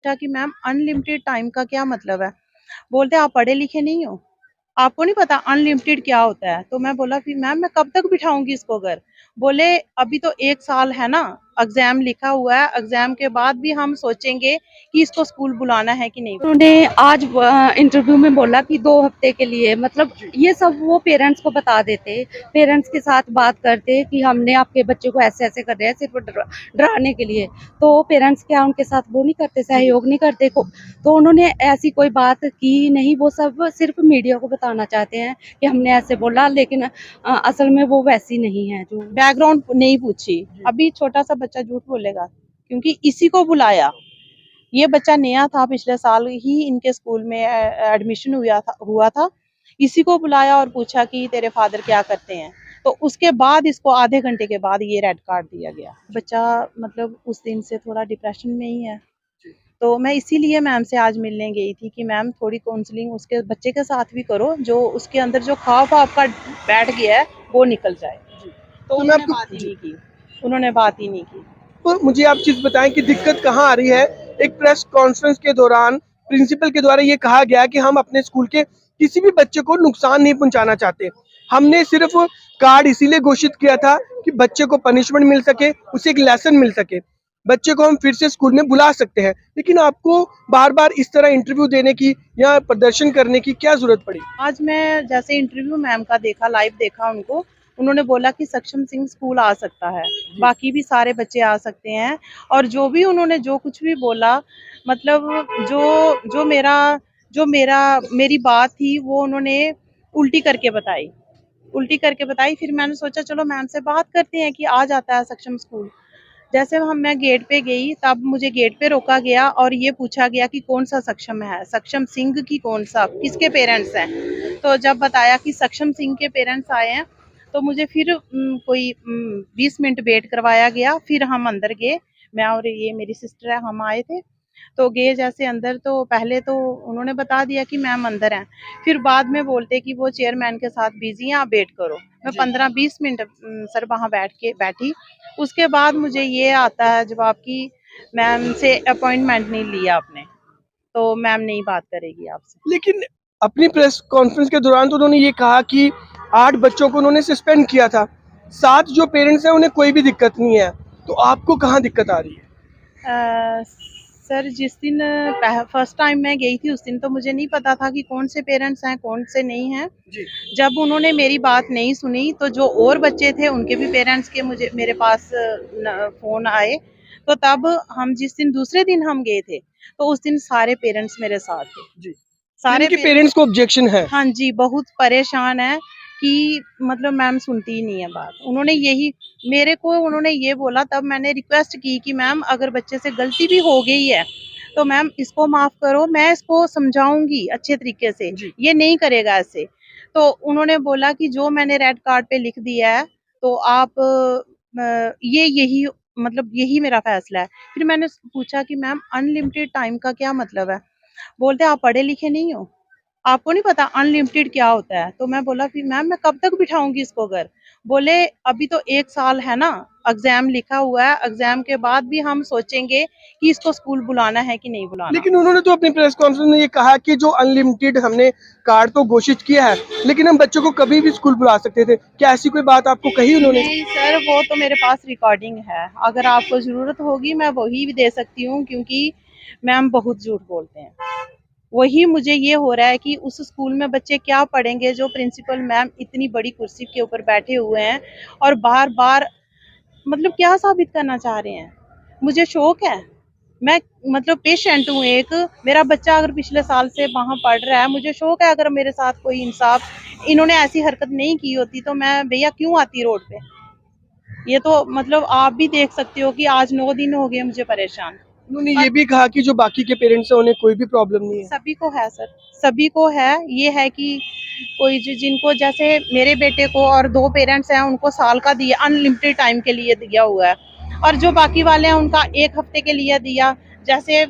पूछा कि ma'am unlimited time का क्या मतलब है? बोलते आप पढ़े लिखे नहीं हो, आपको नहीं पता अनलिमिटेड क्या होता है? तो मैं बोला फिर मैम मैं कब तक बिठाऊंगी इसको घर? बोले अभी तो 1 साल है ना, एग्जाम लिखा हुआ है, एग्जाम के बाद भी हम सोचेंगे कि इसको स्कूल बुलाना है कि नहीं। उन्होंने आज इंटरव्यू में बोला कि 2 हफ्ते के लिए, मतलब ये सब वो पेरेंट्स को बता देते, पेरेंट्स के साथ बात करते कि हमने आपके बच्चे को ऐसे ऐसे कर रहे हैं सिर्फ डराने के लिए। तो पेरेंट्स क्या उनके साथ वो नहीं करते, सहयोग नहीं करते को। तो उन्होंने ऐसी कोई बात की नहीं, वो सब सिर्फ मीडिया को बताना चाहते हैं कि हमने ऐसे बोला, लेकिन असल में वो वैसी नहीं है। जो बैकग्राउंड नहीं पूछी, अभी छोटा सा बच्चा झूठ बोलेगा क्योंकि इसी को बुलाया। ये बच्चा नया था, पिछले साल ही इनके स्कूल में एडमिशन हुआ था। इसी को बुलाया और पूछा कि तेरे फादर क्या करते हैं। तो उसके बाद इसको आधे घंटे के बाद ये रेड कार्ड दिया गया। बच्चा मतलब उस दिन से थोड़ा डिप्रेशन में ही है। तो मैं इसीलिए मैम से आज मिलने गई थी कि मैम थोड़ी काउंसलिंग उसके बच्चे के साथ भी करो, जो उसके अंदर जो खौफ आपका बैठ गया है वो निकल जाए। तो उन्होंने बात ही नहीं की, उन्होंने बात ही नहीं की। तो मुझे आप चीज बताएं कि दिक्कत कहाँ आ रही है। एक प्रेस कॉन्फ्रेंस के दौरान प्रिंसिपल के द्वारा ये कहा गया कि हम अपने स्कूल के किसी भी बच्चे को नुकसान नहीं पहुंचाना चाहते। हमने सिर्फ कार्ड इसीलिए घोषित किया था कि बच्चे को पनिशमेंट मिल सके, उसे एक लेसन मिल सके, बच्चे को हम फिर से स्कूल में बुला सकते हैं। लेकिन आपको बार बार इस तरह इंटरव्यू देने की या प्रदर्शन करने की क्या जरूरत पड़ी? आज मैं जैसे इंटरव्यू मैम का देखा, लाइव देखा उनको, उन्होंने बोला कि सक्षम सिंह स्कूल आ सकता है, बाकी भी सारे बच्चे आ सकते हैं। और जो भी उन्होंने जो कुछ भी बोला, मतलब जो जो मेरा जो मेरा मेरी बात थी वो उन्होंने उल्टी करके बताई, उल्टी करके बताई। फिर मैंने सोचा चलो मैम से बात करते हैं कि आ जाता है सक्षम स्कूल। जैसे मैं गेट पे गई तब मुझे गेट पे रोका गया और ये पूछा गया कि कौन सा सक्षम है, सक्षम सिंह की कौन सा, किसके पेरेंट्स हैं। तो जब बताया कि सक्षम सिंह के पेरेंट्स आए हैं, तो मुझे फिर कोई 20 मिनट वेट करवाया गया। फिर हम अंदर गए, मैं और ये मेरी सिस्टर है, हम आए थे। तो गए जैसे अंदर, तो पहले तो उन्होंने बता दिया कि मैम अंदर हैं। फिर बाद में बोलते कि वो चेयरमैन के साथ बिजी हैं, आप वेट करो। मैं 15-20 मिनट सर वहाँ बैठी। उसके बाद मुझे ये आता है जवाब कि मैम से अपॉइंटमेंट नहीं लिया आपने, तो मैम नहीं बात करेगी आपसे। लेकिन अपनी प्रेस कॉन्फ्रेंस के दौरान तो उन्होंने ये कहा कि 8 बच्चों को उन्होंने सस्पेंड किया था, 7 जो पेरेंट्स हैं उन्हें कोई भी दिक्कत नहीं है। तो आपको कहाँ दिक्कत आ रही है? सर जिस दिन फर्स्ट टाइम मैं गई थी उस दिन तो मुझे नहीं पता था कि कौन से पेरेंट्स हैं कौन से नहीं हैं। जब उन्होंने मेरी बात नहीं सुनी तो जो और बच्चे थे उनके भी पेरेंट्स के मुझे मेरे पास फोन आए। तो तब हम जिस दिन दूसरे दिन हम गए थे तो उस दिन सारे पेरेंट्स मेरे साथ थे। जी, सारे इनके पेरेंट्स को ऑब्जेक्शन है। हाँ जी, बहुत परेशान है कि मतलब मैम सुनती ही नहीं है बात। उन्होंने यही मेरे को उन्होंने ये बोला, तब मैंने रिक्वेस्ट की कि मैम अगर बच्चे से गलती भी हो गई है तो मैम इसको माफ करो, मैं इसको समझाऊंगी अच्छे तरीके से, ये नहीं करेगा ऐसे। तो उन्होंने बोला कि जो मैंने रेड कार्ड पे लिख दिया है तो आप ये यही मतलब यही मेरा फैसला है। फिर मैंने पूछा कि मैम अनलिमिटेड टाइम का क्या मतलब है? बोलते आप पढ़े लिखे नहीं हो, आपको नहीं पता अनलिमिटेड क्या होता है? तो मैं बोला फिर मैम मैं कब तक बिठाऊंगी इसको घर? बोले अभी तो 1 साल है ना, एग्जाम लिखा हुआ है, एग्जाम के बाद भी हम सोचेंगे कि इसको स्कूल बुलाना है कि नहीं बुलाना। लेकिन उन्होंने तो अपनी प्रेस कॉन्फ्रेंस में ये कहा कि जो अनलिमिटेड हमने कार्ड तो घोषित किया है, लेकिन हम बच्चों को कभी भी स्कूल बुला सकते थे। क्या ऐसी कोई बात आपको कही उन्होंने? नहीं सर, वो तो मेरे पास रिकॉर्डिंग है, अगर आपको जरूरत होगी मैं वही भी दे सकती हूँ, क्योंकि मैम बहुत झूठ बोलते हैं। वही मुझे ये हो रहा है कि उस स्कूल में बच्चे क्या पढ़ेंगे जो प्रिंसिपल मैम इतनी बड़ी कुर्सी के ऊपर बैठे हुए हैं और बार बार मतलब क्या साबित करना चाह रहे हैं। मुझे शौक है, मैं मतलब पेशेंट हूँ एक, मेरा बच्चा अगर पिछले साल से वहां पढ़ रहा है, मुझे शौक है अगर मेरे साथ कोई इंसाफ इन्होंने ऐसी हरकत नहीं की होती तो मैं भैया क्यों आती रोड पे। ये तो मतलब आप भी देख सकते हो कि आज 9 दिन हो गए मुझे परेशान। उन्होंने ये भी कहा कि जो बाकी के पेरेंट्स हैं उन्हें कोई भी प्रॉब्लम नहीं है। सभी को है सर, सभी को है। ये है कि कोई जिनको जैसे मेरे बेटे को और 2 पेरेंट्स हैं उनको साल का दिया, अनलिमिटेड टाइम के लिए दिया हुआ है, और जो बाकी वाले हैं उनका 1 हफ्ते के लिए दिया। जैसे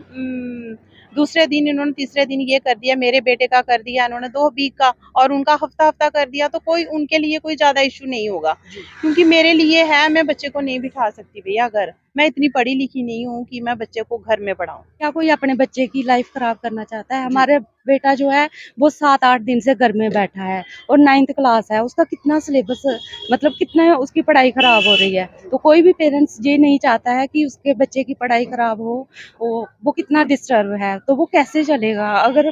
दूसरे दिन इन्होंने तीसरे दिन ये कर दिया, मेरे बेटे का कर दिया इन्होंने 2 वीक का, और उनका हफ्ता हफ्ता कर दिया। तो कोई उनके लिए कोई ज्यादा इश्यू नहीं होगा, क्योंकि मेरे लिए है, मैं बच्चे को नहीं बिठा सकती भैया घर। मैं इतनी पढ़ी लिखी नहीं हूँ कि मैं बच्चे को घर में पढ़ाऊँ। क्या कोई अपने बच्चे की लाइफ खराब करना चाहता है? हमारे बेटा जो है वो 7-8 दिन से घर में बैठा है और 9th क्लास है, उसका कितना सिलेबस, मतलब कितना उसकी पढ़ाई खराब हो रही है। तो कोई भी पेरेंट्स ये नहीं चाहता है कि उसके बच्चे की पढ़ाई खराब हो। वो कितना डिस्टर्ब है, तो वो कैसे चलेगा? अगर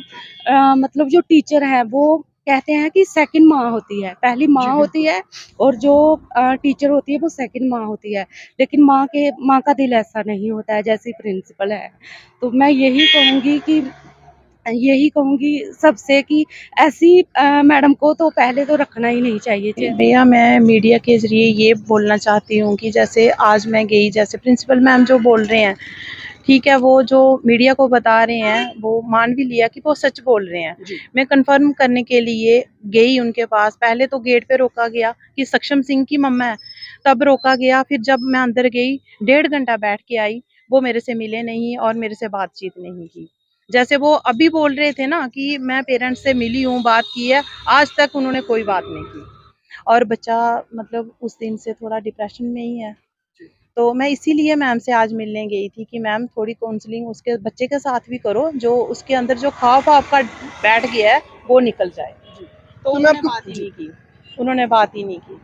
मतलब जो टीचर है वो कहते हैं कि सेकंड माँ होती है, पहली माँ होती है और जो टीचर होती है वो सेकंड माँ होती है। लेकिन माँ का दिल ऐसा नहीं होता है जैसे प्रिंसिपल है। तो मैं यही कहूँगी सबसे कि ऐसी मैडम को तो पहले तो रखना ही नहीं चाहिए चेयर। भैया मैं मीडिया के ज़रिए ये बोलना चाहती हूँ कि जैसे आज मैं गई, जैसे प्रिंसिपल मैम जो बोल रहे हैं, ठीक है, वो जो मीडिया को बता रहे हैं वो मान भी लिया कि वो सच बोल रहे हैं। मैं कंफर्म करने के लिए गई उनके पास। पहले तो गेट पे रोका गया कि सक्षम सिंह की मम्मा है, तब रोका गया। फिर जब मैं अंदर गई, 1.5 घंटा बैठ के आई, वो मेरे से मिले नहीं और मेरे से बातचीत नहीं की। जैसे वो अभी बोल रहे थे ना कि मैं पेरेंट्स से मिली हूँ, बात की है, आज तक उन्होंने कोई बात नहीं की। और बच्चा मतलब उस दिन से थोड़ा डिप्रेशन में ही है। तो मैं इसीलिए मैम से आज मिलने गई थी कि मैम थोड़ी काउंसलिंग उसके बच्चे के साथ भी करो, जो उसके अंदर जो खौफ आपका बैठ गया है वो निकल जाए। तो तो मैं उन्होंने आपको बात ही नहीं की। उन्होंने बात ही नहीं की।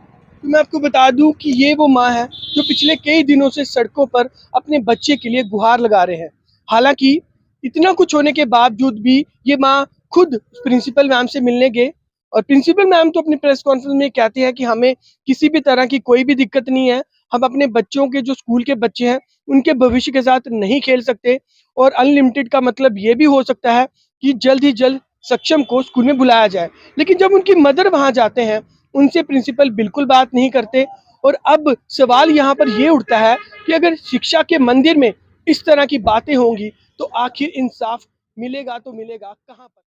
तो मैं आपको बता दूं कि ये वो माँ है जो पिछले कई दिनों से सड़कों पर अपने बच्चे के लिए गुहार लगा रहे हैं। हालांकि इतना कुछ होने के बावजूद भी ये माँ खुद प्रिंसिपल मैम से मिलने गए और प्रिंसिपल मैम तो अपनी प्रेस कॉन्फ्रेंस में कहती है कि हमें किसी भी तरह की कोई भी दिक्कत नहीं है, हम अपने बच्चों के जो स्कूल के बच्चे हैं उनके भविष्य के साथ नहीं खेल सकते और अनलिमिटेड का मतलब ये भी हो सकता है कि जल्द ही जल्द सक्षम को स्कूल में बुलाया जाए। लेकिन जब उनकी मदर वहां जाते हैं उनसे प्रिंसिपल बिल्कुल बात नहीं करते और अब सवाल यहाँ पर ये उठता है कि अगर शिक्षा के मंदिर में इस तरह की बातें होंगी तो आखिर इंसाफ मिलेगा तो मिलेगा कहाँ पर।